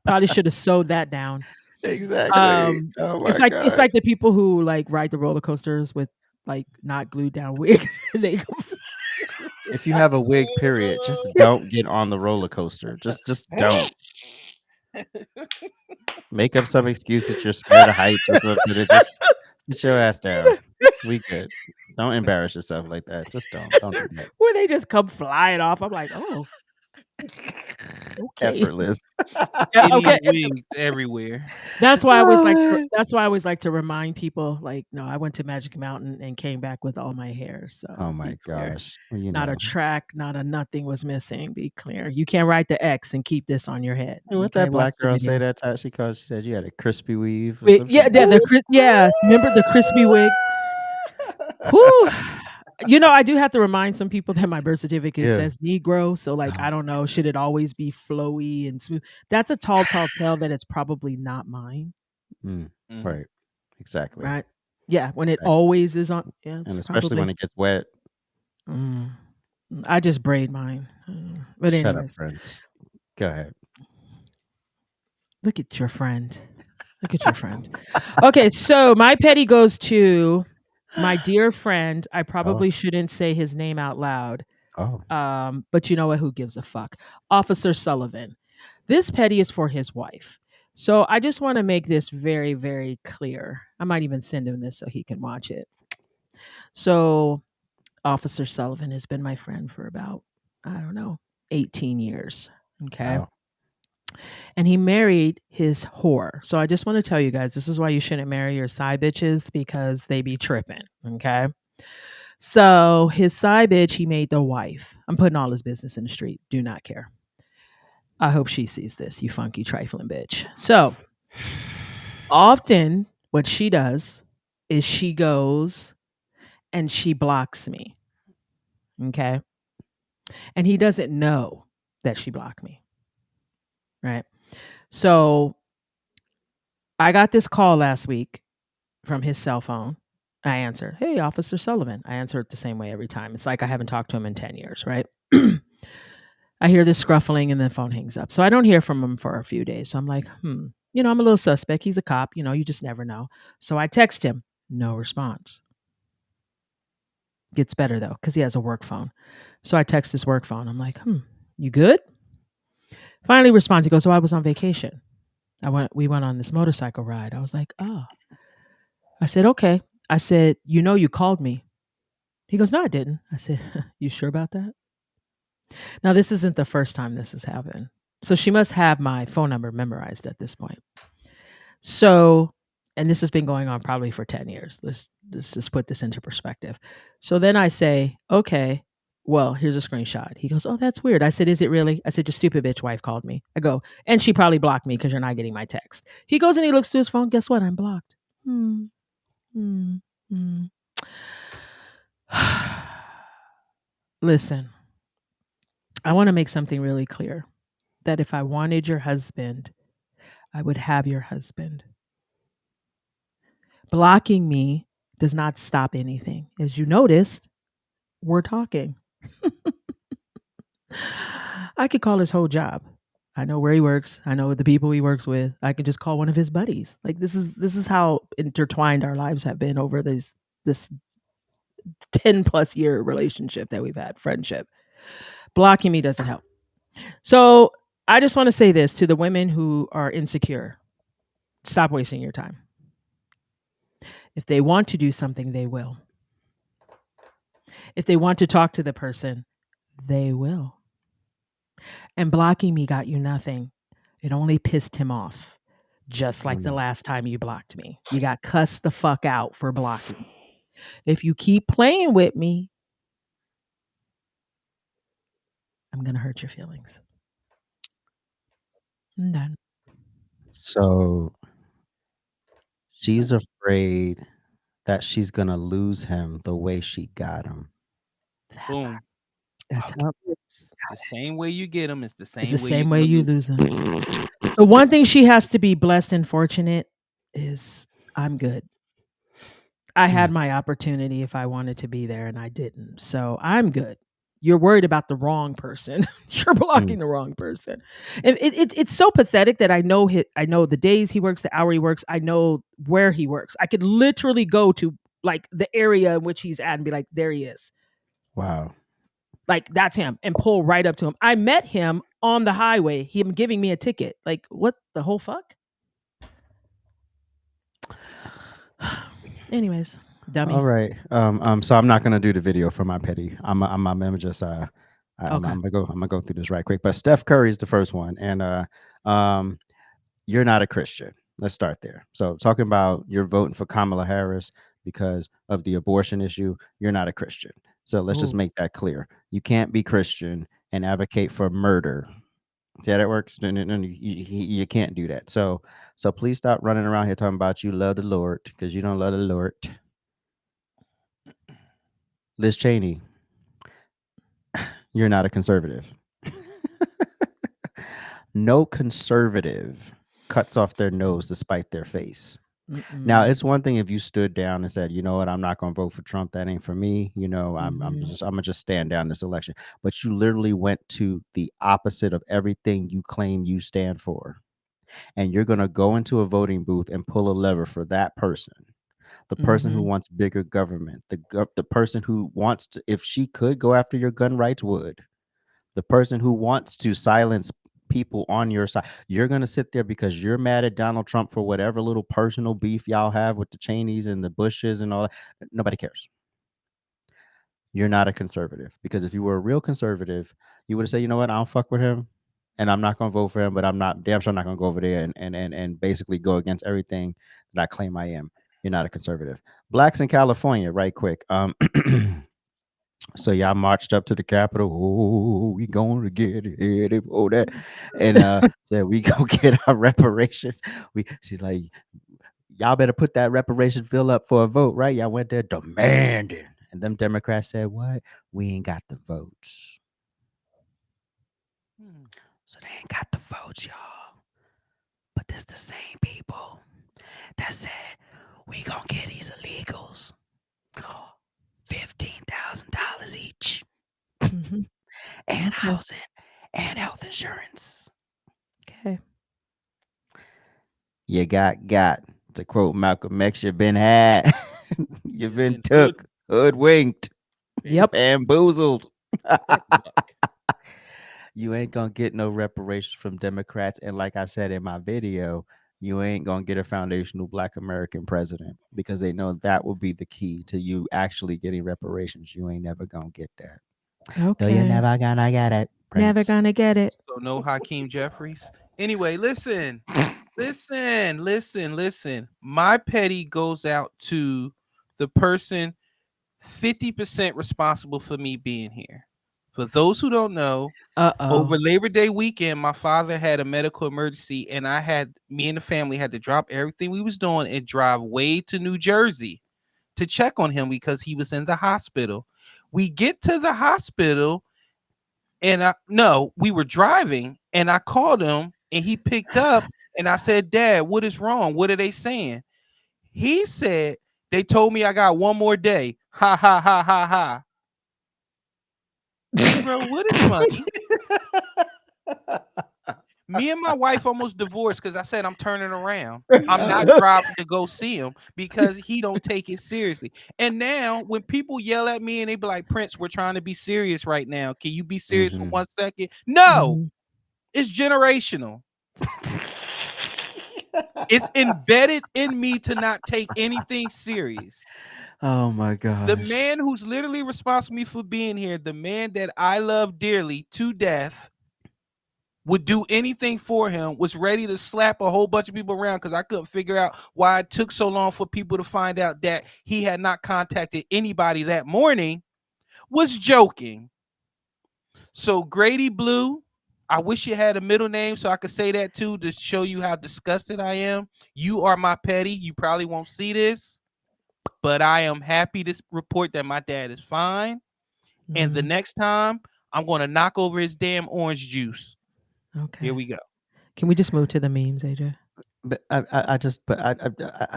probably should have sewed that down. Exactly. It's like the people who like ride the roller coasters with like not glued down wigs. If you have a wig, period, just don't get on the roller coaster. Just don't. Make up some excuse that you're scared of heights or something. And just sit your ass down. We good. Don't embarrass yourself like that. Just don't do that. Where they just come flying off. I'm like, oh, okay. Effortless. Okay. Wigs everywhere. That's why I always like to remind people, like, no, I went to Magic Mountain and came back with all my hair. So Oh my gosh. Well, not a track, not a nothing was missing. Be clear. You can't write the X and keep this on your head. And what that black girl say that time? She said you had a crispy weave. Or Yeah, remember the crispy wig? Whew. You know, I do have to remind some people that my birth certificate says Negro. So, like, I don't know, should it always be flowy and smooth? That's a tall tale that it's probably not mine. Right. Exactly. Right. Yeah. When it always is on. Yeah. And especially when it gets wet. I just braid mine. But anyways. Shut up, friends. Go ahead. Look at your friend. Okay. So my petty goes to my dear friend. I probably shouldn't say his name out loud. But you know what? Who gives a fuck? Officer Sullivan. This petty is for his wife. So I just want to make this very, very clear. I might even send him this so he can watch it. So Officer Sullivan has been my friend for about, 18 years. Okay. Wow. And he married his whore. So I just want to tell you guys, this is why you shouldn't marry your side bitches, because they be tripping. Okay. So his side bitch, he made the wife. I'm putting all his business in the street. Do not care. I hope she sees this, you funky trifling bitch. So often what she does is she goes and she blocks me. Okay. And he doesn't know that she blocked me. Right. So I got this call last week from his cell phone. I answered, "Hey, Officer Sullivan." I answer it the same way every time. It's like I haven't talked to him in 10 years, right? I hear this scruffling and the phone hangs up. So I don't hear from him for a few days. So I'm like, I'm a little suspect. He's a cop. You just never know. So I text him, no response. Gets better though, because he has a work phone. So I text his work phone. I'm like, you good? Finally responds. He goes, "Oh, I was on vacation. We went on this motorcycle ride." I was like, "Oh." I said, "Okay." I said, "You called me." He goes, "No, I didn't." I said, "You sure about that?" Now, this isn't the first time this has happened. So she must have my phone number memorized at this point. So, and this has been going on probably for 10 years. Let's just put this into perspective. So then I say, "Okay, well, here's a screenshot." He goes, "Oh, that's weird." I said, "Is it really?" I said, "Your stupid bitch wife called me." I go, "And she probably blocked me because you're not getting my text." He goes and he looks through his phone. Guess what? I'm blocked. Hmm. Hmm. Hmm. Listen, I want to make something really clear that if I wanted your husband, I would have your husband. Blocking me does not stop anything. As you noticed, we're talking. I could call his whole job. I know where he works. I know the people he works with. I could just call one of his buddies. Like this is how intertwined our lives have been over this 10 plus year relationship that we've had, friendship. Blocking me doesn't help. So I just want to say this to the women who are insecure. Stop wasting your time. If they want to do something, they will. If they want to talk to the person, they will. And blocking me got you nothing. It only pissed him off. Just like the last time you blocked me. You got cussed the fuck out for blocking. If you keep playing with me, I'm going to hurt your feelings. I'm done. So she's afraid that she's gonna lose him the way she got him. Boom. That's how it works. The same way you get them is the It's the same way you're same way gonna you lose. lose them. The one thing she has to be blessed and fortunate is I'm good. I had my opportunity if I wanted to be there and I didn't. So I'm good. You're worried about the wrong person. You're blocking the wrong person. And it's so pathetic that I know the days he works, the hour he works. I know where he works. I could literally go to like the area in which he's at and be like, there he is. Wow. Like that's him and pull right up to him. I met him on the highway, him giving me a ticket. Like what the whole fuck? Anyways, dummy. All right. So I'm not gonna do the video for my petty. I'm just I'm Okay. gonna go through this right quick. But Steph Curry is the first one, and um, you're not a Christian. Let's start there. So talking about you're voting for Kamala Harris because of the abortion issue, you're not a Christian. So let's just Ooh. make that clear. You can't be Christian and advocate for murder. See how that works? No, you can't do that. So please stop running around here talking about you love the Lord because you don't love the Lord. Liz Cheney, you're not a conservative. No conservative cuts off their nose to spite their face. Now, Mm-mm. it's one thing if you stood down and said, "You know what? I'm not going to vote for Trump. That ain't for me. I'm gonna just stand down this election." But you literally went to the opposite of everything you claim you stand for, and you're going to go into a voting booth and pull a lever for that person. The person who Mhm. wants bigger government, the person who wants to, if she could go after your gun rights, would. The person who wants to silence people on your side. You're going to sit there because you're mad at Donald Trump for whatever little personal beef y'all have with the Cheneys and the Bushes and all that. Nobody cares. You're not a conservative because if you were a real conservative, you would have said, "You know what? I don't fuck with him and I'm not going to vote for him, but I'm not damn sure not going to go over there and basically go against everything that I claim I am." You're not a conservative. Blacks in California, right quick. So y'all marched up to the Capitol. Oh, we gonna get it. Oh, that, and said we gonna get our reparations. She's like, y'all better put that reparations bill up for a vote, right? Y'all went there demanding, and them Democrats said, "What? We ain't got the votes." So they ain't got the votes, y'all. But it's the same people. that said, we gonna get these illegals $15,000 each, and housing and health insurance. Okay. You got. To quote Malcolm X, you've been had. You've been took, hoodwinked, bamboozled. You ain't gonna get no reparations from Democrats. And like I said in my video, you ain't gonna get a foundational Black American president, because they know that will be the key to you actually getting reparations. You ain't never gonna get that. Okay. No, you're never gonna get it. Never gonna get it. So no Hakeem Jeffries. Anyway, listen. My petty goes out to the person 50% responsible for me being here. For those who don't know, over Labor Day weekend, my father had a medical emergency, and me and the family had to drop everything we was doing and drive way to New Jersey to check on him because he was in the hospital. We get to the hospital, and we were driving, and I called him, and he picked up, and I said, Dad, what is wrong? What are they saying? He said, they told me I got one more day. Ha, ha, ha, ha, ha. Bro, what is funny? Me and my wife almost divorced because I said I'm turning around. I'm not driving to go see him because he don't take it seriously. And now when people yell at me and they be like, Prince, we're trying to be serious right now. Can you be serious for 1 second? No, it's generational. It's embedded in me to not take anything serious. Oh my gosh. The man who's literally responsible for being here, the man that I love dearly to death, would do anything for him, was ready to slap a whole bunch of people around because I couldn't figure out why it took so long for people to find out that he had not contacted anybody that morning, was joking. So Grady Blue, I wish you had a middle name so I could say that too, to show you how disgusted I am. You are my petty. You probably won't see this, but I am happy to report that my dad is fine. And the next time, I'm going to knock over his damn orange juice. Okay. Here we go. Can we just move to the memes, AJ? But I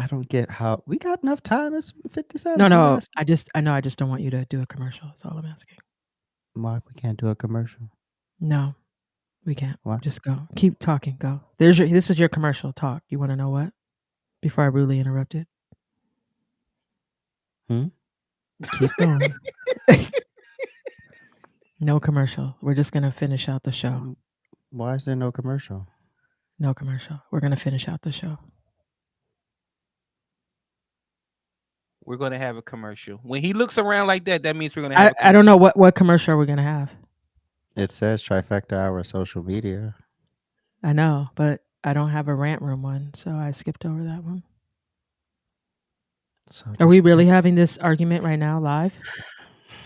don't get how we got enough time. It's 57. No. I just don't want you to do a commercial. That's all I'm asking. Why we can't do a commercial? No, we can't. What? Just go. Keep talking. Go. This is your commercial talk. You want to know what? Before I rudely interrupted. Keep going. No commercial. We're just gonna finish out the show. Why is there no commercial? No commercial. We're gonna finish out the show. We're going to have a commercial. When he looks around like that, that means we're going to have I don't know what commercial we're going to have. It says Trifecta Hour social media. I know, but I don't have a rant room one, so I skipped over that one. So are we really having this argument right now live?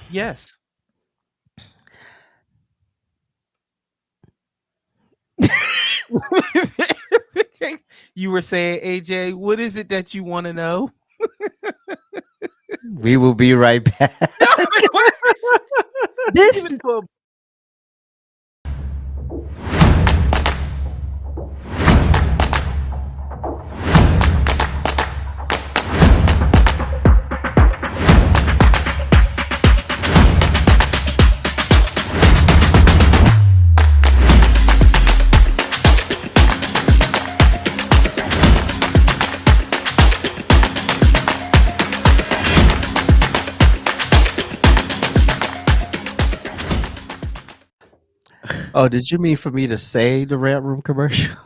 Yes. You were saying, AJ, what is it that you want to know? We will be right back. This Oh, did you mean for me to say the rant room commercial?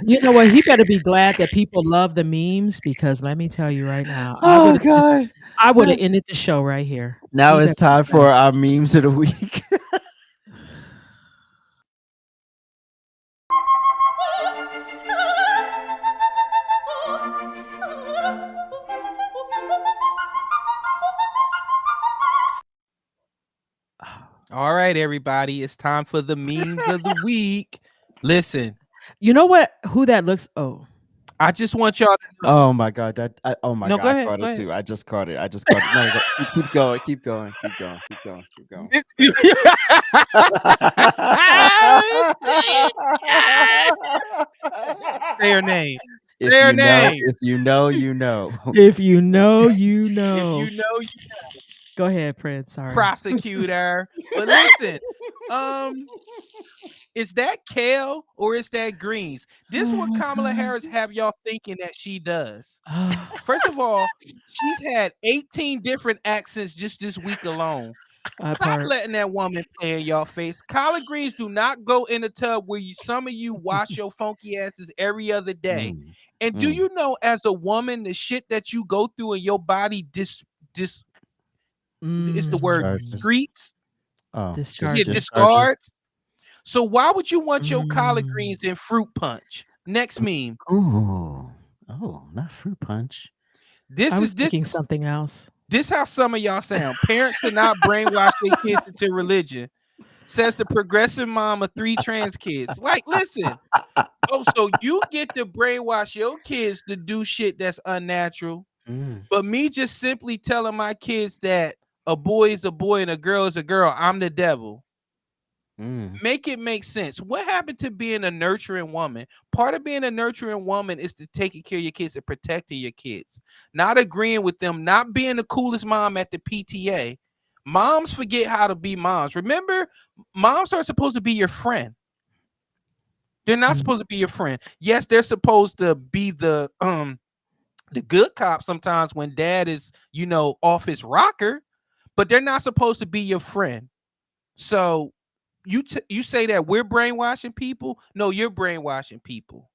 You know what? He better be glad that people love the memes, because let me tell you right now, Oh God, I would have ended the show right here. Now it's time for our memes of the week. All right, everybody, it's time for the memes of the week. Listen, you know what? Who that looks? Oh, I just want y'all to know. Oh my God, oh my No, God, go I ahead, caught go it ahead. too. I just caught it. No, keep going. Say her name. If Say her you know, name. if you know, you know. If you know, you If know. you know, you Go ahead, Prince. Sorry. prosecutor. But listen, is that kale or is that greens? This Oh what my Kamala God. Harris have y'all thinking that she does. First of all, she's had 18 different accents just this week alone. Stop letting that woman play in y'all face. Collard greens do not go in the tub where some of you wash your funky asses every other day. And do you know, as a woman, the shit that you go through in your body is the word discretes? Discards. So why would you want your collard greens in fruit punch? Next meme. Ooh. Oh, not fruit punch. I was thinking something else. This how some of y'all sound. Parents should not brainwash their kids into religion, says the progressive mom of 3 trans kids. Like, listen. Oh, so you get to brainwash your kids to do shit that's unnatural. But me just simply telling my kids that a boy is a boy and a girl is a girl, I'm the devil. Make it make sense. What happened to being a nurturing woman? Part of being a nurturing woman is to taking care of your kids and protecting your kids, not agreeing with them, not being the coolest mom at the PTA. Moms forget how to be moms. Remember, moms are supposed to be your friend. They're not supposed to be your friend. Yes, they're supposed to be the good cop sometimes when dad is, off his rocker, but they're not supposed to be your friend. So you say that we're brainwashing people? No, you're brainwashing people.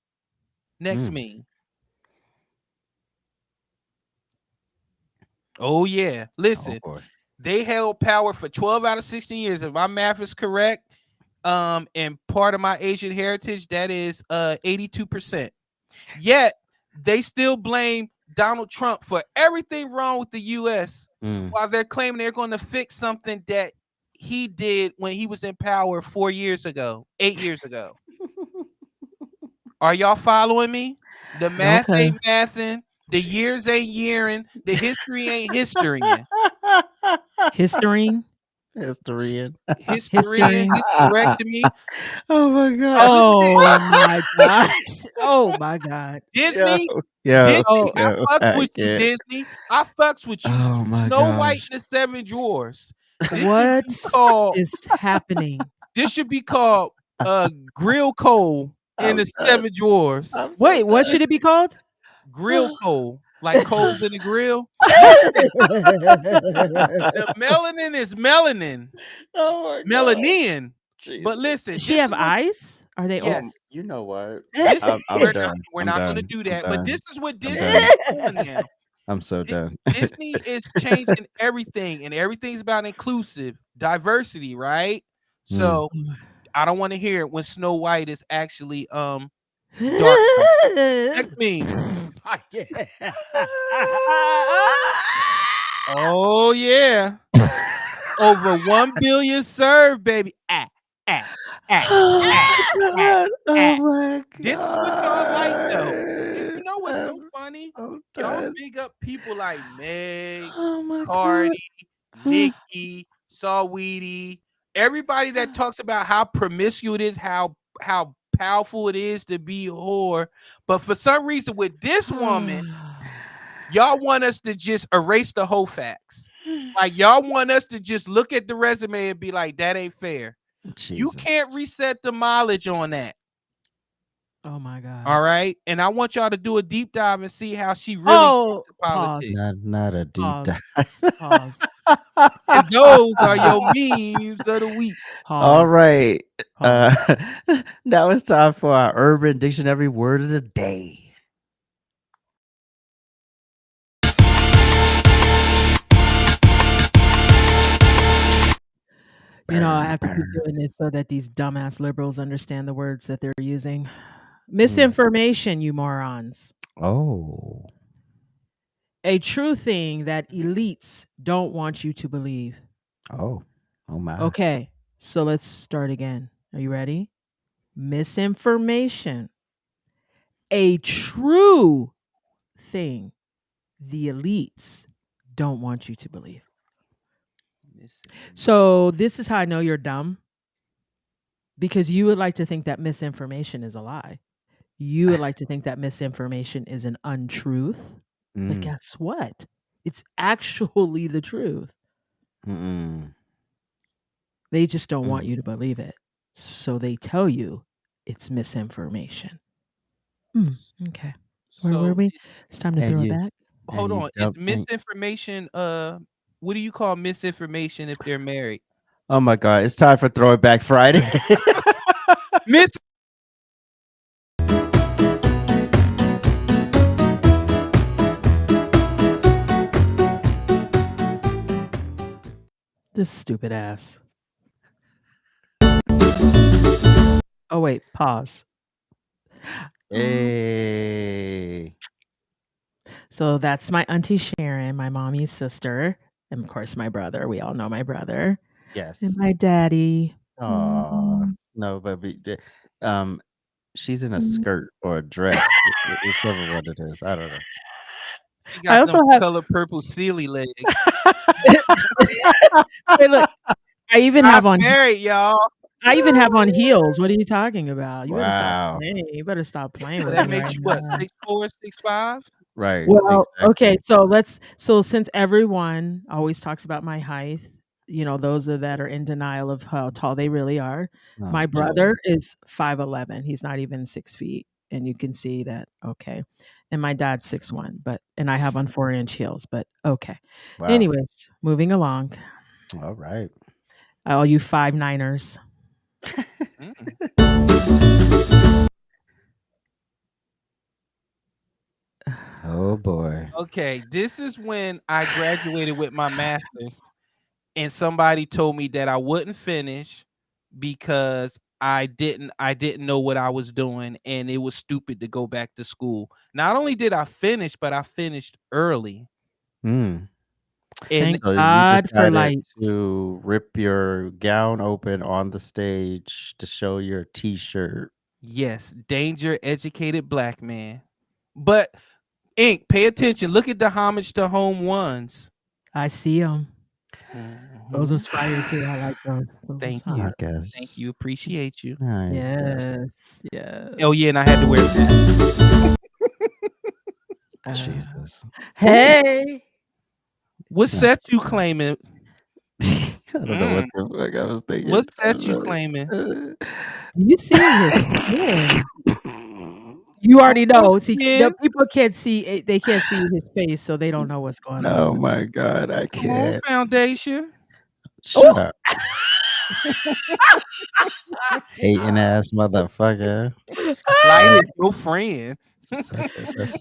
Next meme. Oh yeah. Listen, they held power for 12 out of 16 years. If my math is correct, and part of my Asian heritage, that is 82%. Yet they still blame Donald Trump for everything wrong with the US while they're claiming they're going to fix something that he did when he was in power 8 years ago. Are y'all following me? The math ain't mathing, the years ain't yearing, the history ain't historying. Historian. Hysterectomy. Oh my God. Oh my gosh. Oh my God. Disney. Yo, I fucks with you, Disney. I fucks with you. Oh my Snow White gosh. and the 7 Dwarfs. What is happening? This should be called grill coal in the 7 Dwarfs. Wait, what should it be called? Grill coal, like coals in the grill. The melanin is melanin. Oh my God. Melanin. But listen, does she have eyes? Are they yes. You know what? We're not going to do that. But this is what Disney is doing now. I'm so done. Disney is changing everything, and everything's about inclusive diversity, right? So I don't want to hear it when Snow White is actually dark. Next meme. Oh yeah. Over 1 billion served, baby. Oh my God. This is what y'all like, though. You know what's so funny? Y'all big up people like Meg, Cardi, Nicki, Saweetie, everybody that talks about how promiscuous it is, how powerful it is to be a whore. But for some reason, with this woman, y'all want us to just erase the whole facts. Like, y'all want us to just look at the resume and be like, that ain't fair. You can't reset the mileage on that. Oh my God. All right. And I want y'all to do a deep dive and see how she really gets to politics. Not a deep dive. Pause. And those are your memes of the week. All right. Now it's time for our Urban Dictionary word of the day. I have to keep doing this so that these dumbass liberals understand the words that they're using. Misinformation, you morons. Oh. A true thing that elites don't want you to believe. Oh my. Okay, so let's start again. Are you ready? Misinformation. A true thing the elites don't want you to believe. So this is how I know you're dumb. Because you would like to think that misinformation is a lie. You would like to think that misinformation is an untruth, but Mm. guess what? It's actually the truth. Mm-mm. They just don't want Mm. you to believe it. So they tell you it's misinformation. Okay. Where were So we? It's time to And throw it you back. and hold you on. Is don't and misinformation what do you call misinformation if they're married? oh my God, it's time for Throwback Friday. Miss This stupid ass. Oh wait, pause. Hey. So that's my auntie Sharon, my mommy's sister, and of course my brother. We all know my brother and Yes. my daddy. Aw. Mm, No, but um, she's in a mm. skirt or a dress, whichever one it is. I don't know. she I got also them have. color purple sealy legs. Wait, look. I even I'm have on. married, y'all. I even have on heels. What are you talking about? You better stop Wow. playing. You better stop playing So with that me makes right you what, now. 6'4", 6'5"? Right, Well, okay, exactly. so since everyone always talks about my height, those that are in denial of how tall they really are. Oh, My Joe. brother is 5'11". He's not even 6 feet. And you can see that, okay. And my dad's 6'1", and I have on 4-inch heels, but okay. Wow. Anyways, moving along. All right. All you 5'9"ers. Mm. Oh boy. Okay, this is when I graduated with my master's, and somebody told me that I wouldn't finish because I didn't know what I was doing, and it was stupid to go back to school. Not only did I finish, but I finished early. Mm. And Thank So you God for decided lights. to rip your gown open on the stage to show your t-shirt. yes, danger educated black man. But Ink, pay attention. Look at the homage to home ones. I see them. Those Mhm. was fire too. I like those. Those is Thank I hot. you. Thank guess. you. Appreciate you. I guess. Yes, Oh yeah, yes. and I had to wear a mask. Uh, Jesus. Ooh, hey. what Oh set you my God. claiming? I don't know what Mm, the fuck I was what thinking. set you claiming? Do you see his skin? You Come already on, know. See, the Skin. people can't see it, they can't see his face, so they don't know what's going on Oh with my God, I Come on, can't. Foundation. Shut Oh! up. Hating ass motherfucker. Light Such is your friend.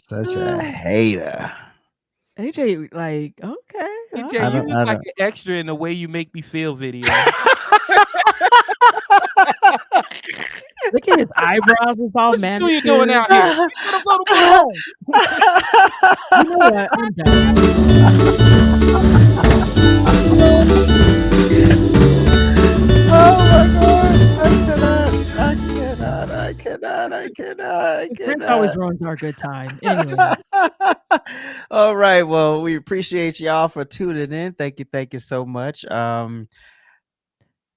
such a hater. AJ, like, okay, all AJ, I you don't right. look I like don't an extra in the way you make me feel video. Look at his eyebrows, it's all What's Junior doing manicured. out here? We could have go home. You know what? I'm done. Oh my God. I Prince always cannot. ruins our good time. Anyways, All right. Well, we appreciate y'all for tuning in. Thank you so much.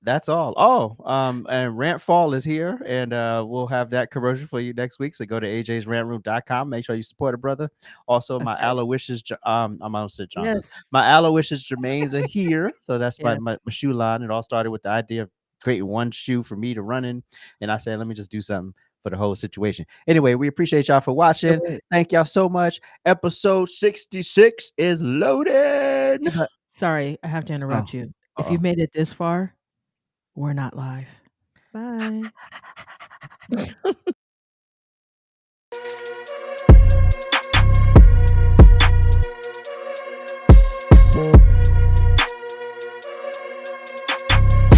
That's all. Oh, and Rant Fall is here, and we'll have that commercial for you next week. So go to ajsrantroom.com. Make sure you support a brother. Also, my okay. Aloysius, I'm almost said Johnson's. Yes, My Aloysius Jermaines are here. So that's my, yes. my, my shoe line. It all started with the idea of creating one shoe for me to run in. And I said, let me just do something for the whole situation. Anyway, we appreciate y'all for watching. So, Thank y'all so much. Episode 66 is loaded. hey, but sorry, I have to Oh, interrupt you. If uh-oh. you've made it this far, we're not live. Bye.